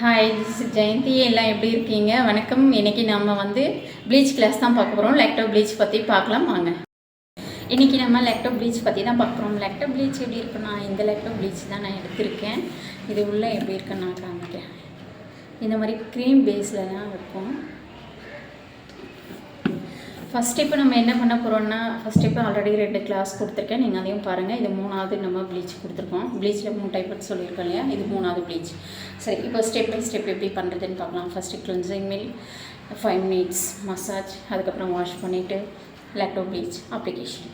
Hi, this is Jayanthi. எல்லாம் எப்படி இருக்கீங்க? வணக்கம். இன்றைக்கி நம்ம ப்ளீச் கிளாஸ் தான் பார்க்க போகிறோம். லெக்டோ ப்ளீச் பற்றி பார்க்கலாம் வாங்க. இன்றைக்கி நம்ம லெக்டோ ப்ளீச் பற்றி தான் பார்க்குறோம். லெக்டோ ப்ளீச் எப்படி இருக்குன்னா, இந்த லெக்டோ ப்ளீச் தான் நான் எடுத்திருக்கேன். இது உள்ளே எப்படி இருக்குன்னு நான் காமிக்கிறேன். இந்த மாதிரி க்ரீம் பேஸில் தான் இருக்கும். ஃபஸ்ட் ஸ்டெப்பு நம்ம என்ன பண்ண போகிறோம்னா, ஃபஸ்ட் ஸ்டெப்பு ஆல்ரெடி 2 கிளாஸ் கொடுத்துருக்கேன், நீங்கள் அதையும் பாருங்கள். இது 3வது நம்ம ப்ளீச் கொடுத்துருக்கோம். ப்ளீச்சில் 3 டைப் சொல்லியிருக்கோம் இல்லையா, இது 3வது ப்ளீச். சரி, இப்போ ஸ்டெப் பை ஸ்டெப் எப்படி பண்ணுறதுன்னு பார்க்கலாம். First cleansing mill 5 minutes massage, அதுக்கப்புறம் வாஷ் பண்ணிவிட்டு லெக்டோ ப்ளீச் அப்ளிகேஷன்.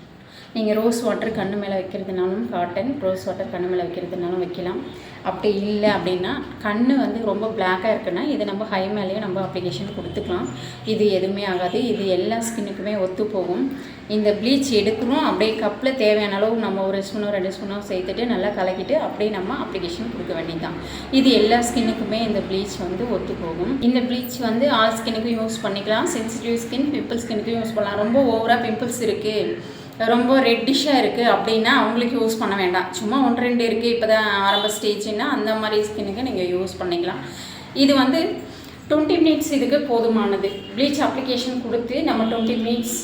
நீங்கள் ரோஸ் வாட்டர் கண்ணு மேலே வைக்கிறதுனாலும், காட்டன் ரோஸ் வாட்டர் கண்ணு மேலே வைக்கிறதுனாலும் வைக்கலாம். அப்படி இல்லை அப்படின்னா, கண் ரொம்ப பிளாக்காக இருக்குன்னா இது நம்ம ஹை மேலேயே நம்ம அப்ளிகேஷன் கொடுத்துக்கலாம். இது எதுவுமே ஆகாது. இது எல்லா ஸ்கின்னுக்குமே ஒத்து போகும். இந்த ப்ளீச் எடுக்கணும், அப்படியே கப்பில் தேவையான அளவு நம்ம 1 ஸ்பூனோ 2 ஸ்பூனோ சேர்த்துட்டு நல்லா கலக்கிட்டு அப்படியே நம்ம அப்ளிகேஷன் கொடுக்க வேண்டியதுதான். இது எல்லா ஸ்கின்னுக்குமே இந்த ப்ளீச் ஒத்து போகும். இந்த ப்ளீச் ஆல் ஸ்கின்னுக்கும் யூஸ் பண்ணிக்கலாம். சென்சிட்டிவ் ஸ்கின், பிம்பிள் ஸ்கின்னுக்கும் யூஸ் பண்ணலாம். ரொம்ப ஓவராக பிம்பிள்ஸ் இருக்குது, ரொம்ப ரெட்டிஷாக இருக்குது அப்படின்னா அவங்களுக்கு யூஸ் பண்ண வேண்டாம். சும்மா 1-2 இருக்குது, இப்போ தான் ஆரம்ப ஸ்டேஜ்னா அந்த மாதிரி ஸ்கின்னுக்கு நீங்கள் யூஸ் பண்ணிக்கலாம். இது 20 minutes இதுக்கு போதுமானது. ப்ளீச் அப்ளிகேஷன் கொடுத்து நம்ம 20 minutes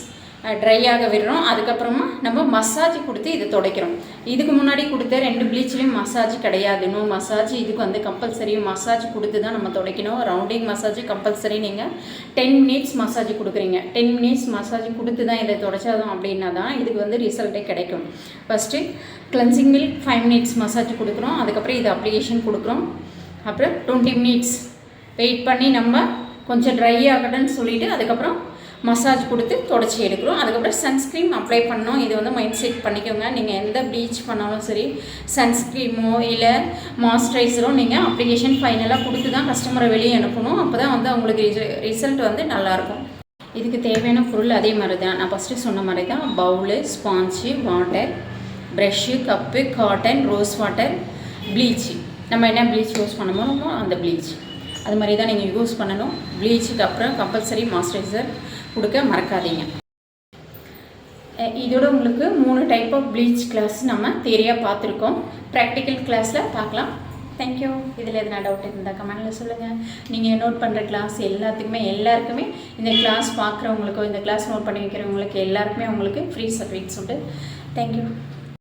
ட்ரை ஆக விடுறோம். அதுக்கப்புறமா நம்ம மசாஜ் கொடுத்து இதை துடைக்கிறோம். இதுக்கு முன்னாடி கொடுத்த 2 ப்ளீச்லேயும் மசாஜ் கிடையாது, நோ மசாஜ். இதுக்கு கம்பல்சரி மசாஜ் கொடுத்து தான் நம்ம துடைக்கணும். Rounding massage compulsory. நீங்கள் 10 minutes மசாஜ் கொடுக்குறீங்க, 10 minutes மசாஜ் கொடுத்து தான் இதை துடைச்சாதான் அப்படின்னா தான் இதுக்கு ரிசல்ட்டே கிடைக்கும். First cleansing milk 5 minutes massage கொடுக்குறோம். அதுக்கப்புறம் இது அப்ளிகேஷன் கொடுக்குறோம். அப்புறம் 20 minutes வெயிட் பண்ணி நம்ம கொஞ்சம் ட்ரை ஆகட்டும்னு சொல்லிவிட்டு அதுக்கப்புறம் மசாஜ் கொடுத்து தொடச்சி எடுக்கிறோம். அதுக்கப்புறம் சன்ஸ்க்ரீம் அப்ளை பண்ணோம். இது மைண்ட் செட் பண்ணிக்கோங்க. நீங்கள் எந்த ப்ளீச் பண்ணாலும் சரி, சன்ஸ்க்ரீமோ இல்லை மாய்ஸ்சரைசரோ நீங்கள் அப்ளிகேஷன் ஃபைனலாக கொடுத்து தான் கஸ்டமரை வெளியே அனுப்பணும். அப்போ தான் உங்களுக்கு ரிசல்ட் நல்லாயிருக்கும். இதுக்கு தேவையான பொருள் அதே மாதிரி தான், நான் ஃபஸ்ட்டு சொன்ன மாதிரி தான். Bowl, sponge, water, brush, cup, cotton, rose water, bleach. நம்ம என்ன ப்ளீச் யூஸ் பண்ணணுமோ அந்த ப்ளீச் அது மாதிரி தான் நீங்கள் யூஸ் பண்ணணும். ப்ளீச்சுக்கு அப்புறம் கம்பல்சரி மாய்ஸ்சரைசர் கொடுக்க மறக்காதீங்க. இதோட உங்களுக்கு 3 டைப் ஆஃப் ப்ளீச் கிளாஸ் நம்ம தியரியாக பார்த்துருக்கோம். ப்ராக்டிக்கல் கிளாஸில் பார்க்கலாம். தேங்க்யூ. இதில் எதனா டவுட் இருந்தால் கமெண்டில் சொல்லுங்கள். நீங்கள் நோட் பண்ணுற கிளாஸ் எல்லாருக்குமே இந்த கிளாஸ் பார்க்குறவங்களுக்கோ இந்த கிளாஸ் நோட் பண்ணி வைக்கிறவங்களுக்கு எல்லாருக்குமே உங்களுக்கு ஃப்ரீ சர்டிஃபிகேட்ஸ் உண்டு. தேங்க்யூ.